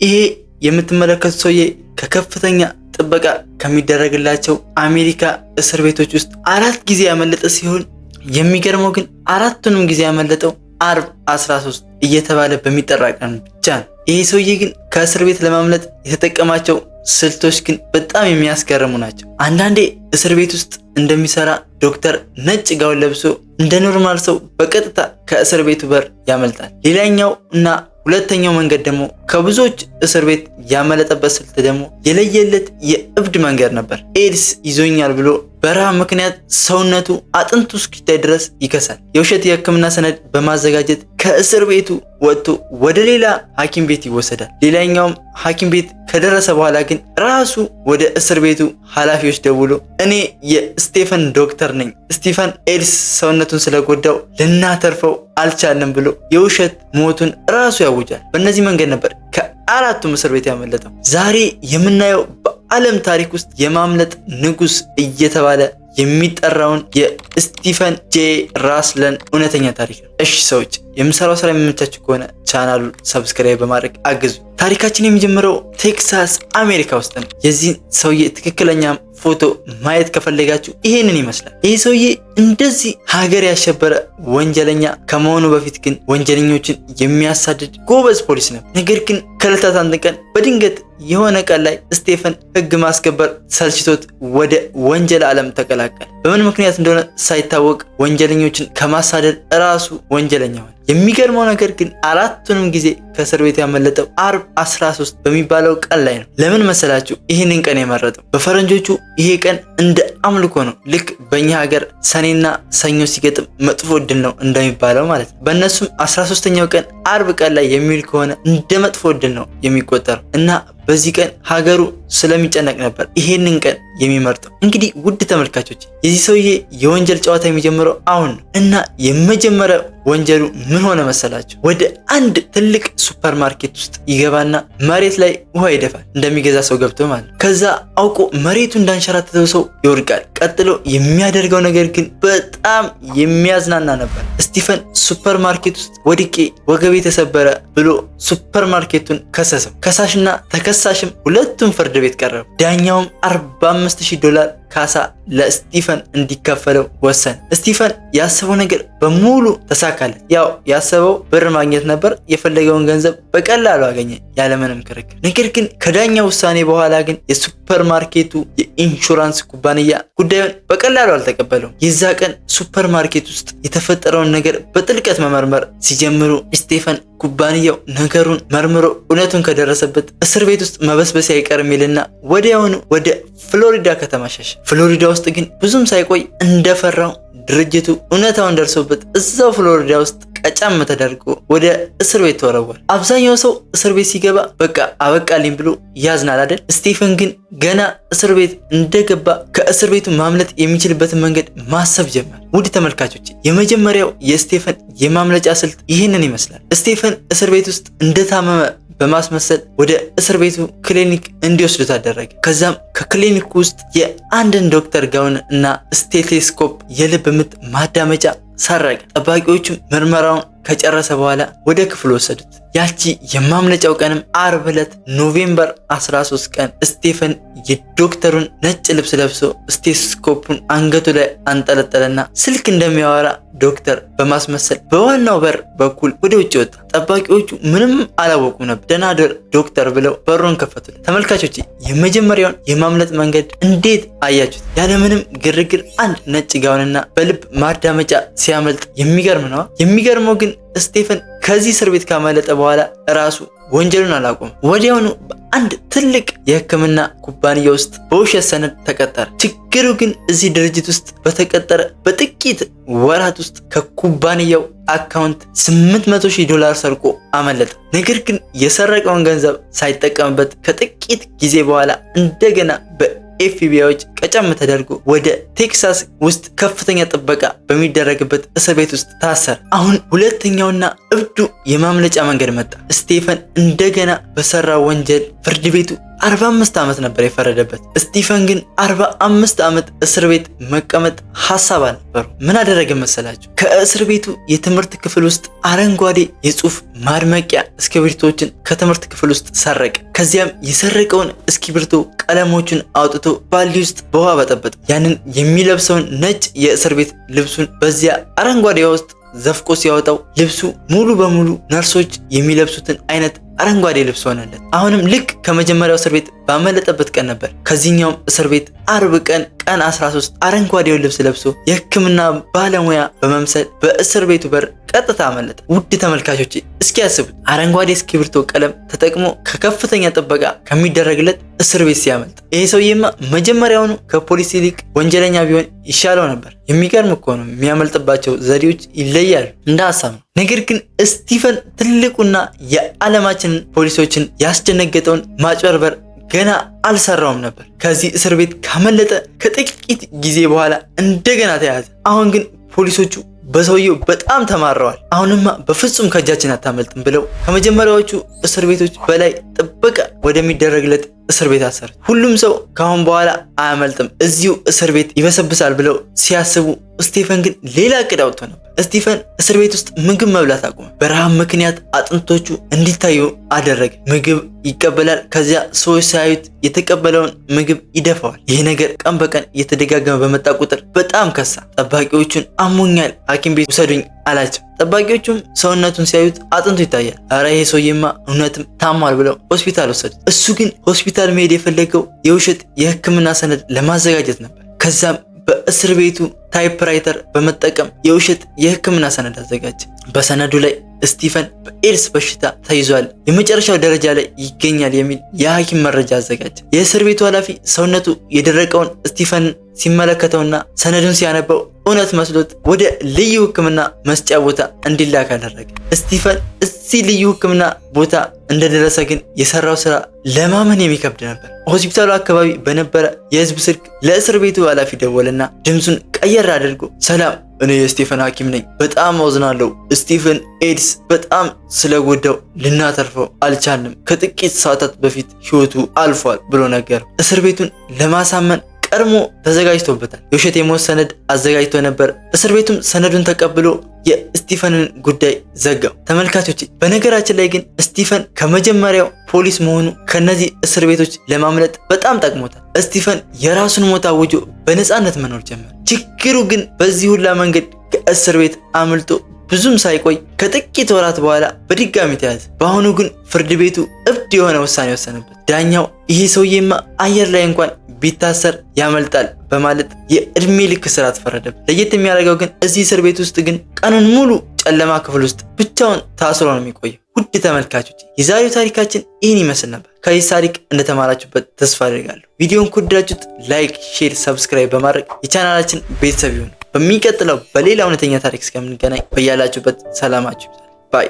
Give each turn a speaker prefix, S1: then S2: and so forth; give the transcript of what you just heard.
S1: ይሄ የምትመለከቱት ሰውዬ ከከፍተኛ ጥበቃ ከሚደረግላቸው አሜሪካ እስር ቤቶች ውስጥ 4 ጊዜ ያመለጠ ሲሆን የሚገርመው ግን 4ቱንም ጊዜ ያመለጠው አርብ 13 እየተባለ በሚጠራ ቀን ብቻ ነው። ይሄ ሰውዬ ግን ከእስር ቤት ለማምለጥ የተጠቀማቸው ስልቶች ግን በጣም የሚያስገርሙ ናቸው። አንዳንዴ እስር ቤት ውስጥ እንደሚሰራ ዶክተር ነጭ ጋውን ለብሶ እንደ ኖርማል ሰው በቀጥታ ከእስር ቤቱ በር ያመልጣል። ሌላኛው እና ሁለተኛው መንገድ ደግሞ ከብዙዎች እስር ቤት ያመለጠበት ስልት ደግሞ የለየለት የእብድ መንገድ ነበር። ኤድስ ይዞኛል ብሎ በረሃብ ምክንያት ሰውነቱ አጥንቱ እስኪታይ ድረስ ይከሳል። የውሸት የሕክምና ሰነድ በማዘጋጀት ከእስር ቤቱ ወጥቶ ወደ ሌላ ሐኪም ቤት ይወሰዳል። ሌላኛውም ሐኪም ቤት ከደረሰ በኋላ ግን ራሱ ወደ እስር ቤቱ ኃላፊዎች ደውሎ እኔ የስቴፈን ዶክተር ነኝ፣ ስቴፈን ኤድስ ሰውነቱን ስለጎዳው ልናተርፈው አልቻለም ብሎ የውሸት ሞቱን ራሱ ያውጃል። በእነዚህ መንገድ ነበር ከአራቱም እስር ቤት ያመለጠው። ዛሬ የምናየው በዓለም ታሪክ ውስጥ የማምለጥ ንጉስ እየተባለ የሚጠራውን የስቲፈን ጄ ራስለን እውነተኛ ታሪክ ነው። እሺ ሰዎች የምሰራው ስራ የሚመቻችሁ ከሆነ ቻናሉን ሰብስክራይብ በማድረግ አግዙ። ታሪካችን የሚጀምረው ቴክሳስ አሜሪካ ውስጥ ነው። የዚህ ሰውዬ ትክክለኛ ፎቶ ማየት ከፈለጋችሁ ይሄንን ይመስላል። ይህ ሰውዬ እንደዚህ ሀገር ያሸበረ ወንጀለኛ ከመሆኑ በፊት ግን ወንጀለኞችን የሚያሳድድ ጎበዝ ፖሊስ ነው። ነገር ግን ከዕለታት አንድ ቀን በድንገት የሆነ ቀን ላይ ስቴፈን ሕግ ማስከበር ሰልችቶት ወደ ወንጀል ዓለም ተቀላቀለ። በምን ምክንያት እንደሆነ ሳይታወቅ ወንጀለኞችን ከማሳደድ ራሱ ወንጀለኛ ሆነ። የሚገርመው ነገር ግን አራቱንም ጊዜ ከእስር ቤት ያመለጠው አርብ 13 በሚባለው ቀን ላይ ነው። ለምን መሰላችሁ ይህንን ቀን የመረጠው? በፈረንጆቹ ይሄ ቀን እንደ አምልኮ ነው። ልክ በእኛ ሀገር ሰኔና ሰኞ ሲገጥም መጥፎ እድል ነው እንደሚባለው ማለት ነው። በእነሱም 13ኛው ቀን አርብ ቀን ላይ የሚውል ከሆነ እንደ መጥፎ እድል ነው የሚቆጠረው እና በዚህ ቀን ሀገሩ ስለሚጨነቅ ነበር ይሄንን ቀን የሚመርጠው። እንግዲህ ውድ ተመልካቾች የዚህ ሰውዬ የወንጀል ጨዋታ የሚጀምረው አሁን ነው እና የመጀመሪያ ወንጀሉ ምን ሆነ መሰላችሁ? ወደ አንድ ትልቅ ሱፐርማርኬት ውስጥ ይገባና መሬት ላይ ውሃ ይደፋል፣ እንደሚገዛ ሰው ገብቶ ማለት ነው። ከዛ አውቆ መሬቱ እንዳንሸራተተው ሰው ይወድቃል። ቀጥሎ የሚያደርገው ነገር ግን በጣም የሚያዝናና ነበር። ስቲፈን ሱፐርማርኬት ውስጥ ወድቄ ወገቤ ተሰበረ ብሎ ሱፐርማርኬቱን ከሰሰው። ከሳሽና ተከሳሽም ሁለቱም ፍርድ ቤት ቀረቡ። ዳኛውም $45,000 ካሳ ለስቲፈን እንዲከፈለው ወሰነ። ስቲፈን ያሰበው ነገር በሙሉ ተሳካለት። ያው ያሰበው ብር ማግኘት ነበር። የፈለገውን ገንዘብ በቀላሉ አገኘ ያለምንም ክርክር። ነገር ግን ከዳኛው ውሳኔ በኋላ ግን የሱፐርማርኬቱ የኢንሹራንስ ኩባንያ ጉዳዩን በቀላሉ አልተቀበለውም። የዛ ቀን ሱፐርማርኬት ውስጥ የተፈጠረውን ነገር በጥልቀት መመርመር ሲጀምሩ ስቲፈን ኩባንያው ነገሩን መርምሮ እውነቱን ከደረሰበት እስር ቤት ውስጥ መበስበስ አይቀርም ይልና ወዲያውኑ ወደ ፍሎሪዳ ከተማ ሸሸ። ፍሎሪዳ ውስጥ ግን ብዙም ሳይቆይ እንደፈራው ድርጅቱ እውነታውን ደርሶበት እዛው ፍሎሪዳ ውስጥ ቀጫም ተደርጎ ወደ እስር ቤት ተወረወረ። አብዛኛው ሰው እስር ቤት ሲገባ በቃ አበቃልኝ ብሎ ያዝናል አይደል? ስቲፈን ግን ገና እስር ቤት እንደገባ ከእስር ቤቱ ማምለጥ የሚችልበትን መንገድ ማሰብ ጀመረ። ውድ ተመልካቾች የመጀመሪያው የስቲፈን የማምለጫ ስልት ይህንን ይመስላል። ስቲፈን እስር ቤት ውስጥ እንደታመመ በማስመሰል ወደ እስር ቤቱ ክሊኒክ እንዲወስዱት አደረገ። ከዛም ከክሊኒክ ውስጥ የአንድን ዶክተር ጋውን እና ስቴቴስኮፕ የልብ ምት ማዳመጫ ሰረቀ። ጠባቂዎቹም ምርመራውን ከጨረሰ በኋላ ወደ ክፍል ወሰዱት። ያቺ የማምለጫው ቀንም አርብ ዕለት ኖቬምበር 13 ቀን ስቲፈን የዶክተሩን ነጭ ልብስ ለብሶ ስቴቶስኮፑን አንገቱ ላይ አንጠለጠለና ስልክ እንደሚያወራ ዶክተር በማስመሰል በዋናው በር በኩል ወደ ውጭ ወጣ። ጠባቂዎቹ ምንም አላወቁም ነበር። ደህና ደር ዶክተር ብለው በሩን ከፈቱለት። ተመልካቾች የመጀመሪያውን የማምለጥ መንገድ እንዴት አያችሁት? ያለምንም ግርግር አንድ ነጭ ጋውንና በልብ ማዳመጫ ሲያመልጥ የሚገርም ነው። የሚገርመው ግን ስቲፈን ከዚህ እስር ቤት ካመለጠ በኋላ ራሱ ወንጀሉን አላቆም። ወዲያውኑ በአንድ ትልቅ የሕክምና ኩባንያ ውስጥ በውሸት ሰነድ ተቀጠረ። ችግሩ ግን እዚህ ድርጅት ውስጥ በተቀጠረ በጥቂት ወራት ውስጥ ከኩባንያው አካውንት $800,000 ሰርቆ አመለጠ። ነገር ግን የሰረቀውን ገንዘብ ሳይጠቀምበት ከጥቂት ጊዜ በኋላ እንደገና ኤፍቢአይዎች ቀጨም ተደርጎ ወደ ቴክሳስ ውስጥ ከፍተኛ ጥበቃ በሚደረግበት እስር ቤት ውስጥ ታሰረ። አሁን ሁለተኛውና እብዱ የማምለጫ መንገድ መጣ። ስቲፈን እንደገና በሰራው ወንጀል ፍርድ ቤቱ 45 ዓመት ነበር የፈረደበት። ስቲፈን ግን 45 ዓመት እስር ቤት መቀመጥ ሐሳብ አልነበሩ። ምን አደረገ መሰላችሁ? ከእስር ቤቱ የትምህርት ክፍል ውስጥ አረንጓዴ የጽሑፍ ማድመቂያ እስክሪብቶችን ከትምህርት ክፍል ውስጥ ሰረቀ። ከዚያም የሰረቀውን እስክሪብቶ ቀለሞቹን አውጥቶ ባልዲ ውስጥ በውሃ በጠበጠ። ያንን የሚለብሰውን ነጭ የእስር ቤት ልብሱን በዚያ አረንጓዴ ውስጥ ዘፍቆ ሲያወጣው ልብሱ ሙሉ በሙሉ ነርሶች የሚለብሱትን አይነት አረንጓዴ ልብስ ሆነለት። አሁንም ልክ ከመጀመሪያው እስር ቤት ባመለጠበት ቀን ነበር ከዚህኛውም እስር ቤት አርብ ቀን 13 አረንጓዴውን ልብስ ለብሶ የሕክምና ባለሙያ በመምሰል በእስር ቤቱ በር ቀጥታ አመለጠ። ውድ ተመልካቾች እስኪ ያስቡት፣ አረንጓዴ እስክሪብቶ ቀለም ተጠቅሞ ከከፍተኛ ጥበቃ ከሚደረግለት እስር ቤት ሲያመልጥ። ይሄ ሰውዬማ መጀመሪያውኑ ከፖሊስ ይልቅ ወንጀለኛ ቢሆን ይሻለው ነበር። የሚገርም እኮ ነው፣ የሚያመልጥባቸው ዘዴዎች ይለያሉ እንደ ሀሳብ ነው። ነገር ግን ስቲፈን ትልቁና የዓለማችን ፖሊሶችን ያስደነገጠውን ማጭበርበር ገና አልሰራውም ነበር። ከዚህ እስር ቤት ካመለጠ ከጥቂት ጊዜ በኋላ እንደገና ተያዘ። አሁን ግን ፖሊሶቹ በሰውየው በጣም ተማረዋል። አሁንማ በፍጹም ከእጃችን አታመልጥም ብለው ከመጀመሪያዎቹ እስር ቤቶች በላይ ጥበቃ ወደሚደረግለት እስር ቤት አሰሩት። ሁሉም ሰው ካሁን በኋላ አያመልጥም፣ እዚሁ እስር ቤት ይበሰብሳል ብለው ሲያስቡ ስቲፈን ግን ሌላ እቅድ አውጥቶ ነበር። ስቲፈን እስር ቤት ውስጥ ምግብ መብላት አቆመ። በረሃብ ምክንያት አጥንቶቹ እንዲታዩ አደረገ። ምግብ ይቀበላል፣ ከዚያ ሰዎች ሳያዩት የተቀበለውን ምግብ ይደፋዋል። ይህ ነገር ቀን በቀን እየተደጋገመ በመጣ ቁጥር በጣም ከሳ። ጠባቂዎቹን አሞኛል፣ ሐኪም ቤት ውሰዱኝ አላቸው። ጠባቂዎቹም ሰውነቱን ሲያዩት አጥንቱ ይታያል። አረ ይሄ ሰውዬማ እውነትም ታሟል ብለው ሆስፒታል ወሰዱት። እሱ ግን ሆስፒታል መሄድ የፈለገው የውሸት የሕክምና ሰነድ ለማዘጋጀት ነበር። ከዛም በእስር ቤቱ ታይፕራይተር በመጠቀም የውሸት የሕክምና ሰነድ አዘጋጀ። በሰነዱ ላይ ስቲፈን በኤድስ በሽታ ተይዟል፣ የመጨረሻው ደረጃ ላይ ይገኛል የሚል የሐኪም መረጃ አዘጋጀ። የእስር ቤቱ ኃላፊ ሰውነቱ የደረቀውን ስቲፈን ሲመለከተውና ሰነዱን ሲያነበው እውነት መስሎት ወደ ልዩ ሕክምና መስጫ ቦታ እንዲላክ አደረገ። ስቲፈን እዚህ ልዩ ሕክምና ቦታ እንደደረሰ ግን የሰራው ስራ ለማመን የሚከብድ ነበር። ሆስፒታሉ አካባቢ በነበረ የህዝብ ስልክ ለእስር ቤቱ ኃላፊ ደወለና ድምፁን ቀየር አድርጎ ሰላም፣ እኔ የስቲፈን ሐኪም ነኝ። በጣም አዝናለሁ። ስቲፈን ኤድስ በጣም ስለጎዳው ልናተርፈው አልቻልንም። ከጥቂት ሰዓታት በፊት ህይወቱ አልፏል ብሎ ነገር። እስር ቤቱን ለማሳመን ቀድሞ ተዘጋጅቶበታል። የውሸት የሞት ሰነድ አዘጋጅቶ ነበር። እስር ቤቱም ሰነዱን ተቀብሎ የስቲፈንን ጉዳይ ዘጋው። ተመልካቾች በነገራችን ላይ ግን ስቲፈን ከመጀመሪያው ፖሊስ መሆኑ ከነዚህ እስር ቤቶች ለማምለጥ በጣም ጠቅሞታል። ስቲፈን የራሱን ሞት አውጆ በነፃነት መኖር ጀመረ። ችግሩ ግን በዚህ ሁላ መንገድ ከእስር ቤት አምልጦ ብዙም ሳይቆይ ከጥቂት ወራት በኋላ በድጋሚ ተያዘ። በአሁኑ ግን ፍርድ ቤቱ እብድ የሆነ ውሳኔ ወሰነበት። ዳኛው ይሄ ሰውዬማ አየር ላይ እንኳን ቢታሰር ያመልጣል በማለት የእድሜ ልክ እስራት ፈረደበት። ለየት የሚያደርገው ግን እዚህ እስር ቤት ውስጥ ግን ቀኑን ሙሉ ጨለማ ክፍል ውስጥ ብቻውን ታስሮ ነው የሚቆየው። ውድ ተመልካቾች የዛሬው ታሪካችን ይህን ይመስል ነበር። ከዚህ ታሪክ እንደተማራችሁበት ተስፋ አድርጋለሁ። ቪዲዮን ከወደዳችሁት ላይክ፣ ሼር፣ ሰብስክራይብ በማድረግ የቻናላችን ቤተሰብ ይሁኑ። በሚቀጥለው በሌላ እውነተኛ ታሪክ እስከምንገናኝ በያላችሁበት ሰላማችሁ ይብዛል። ባይ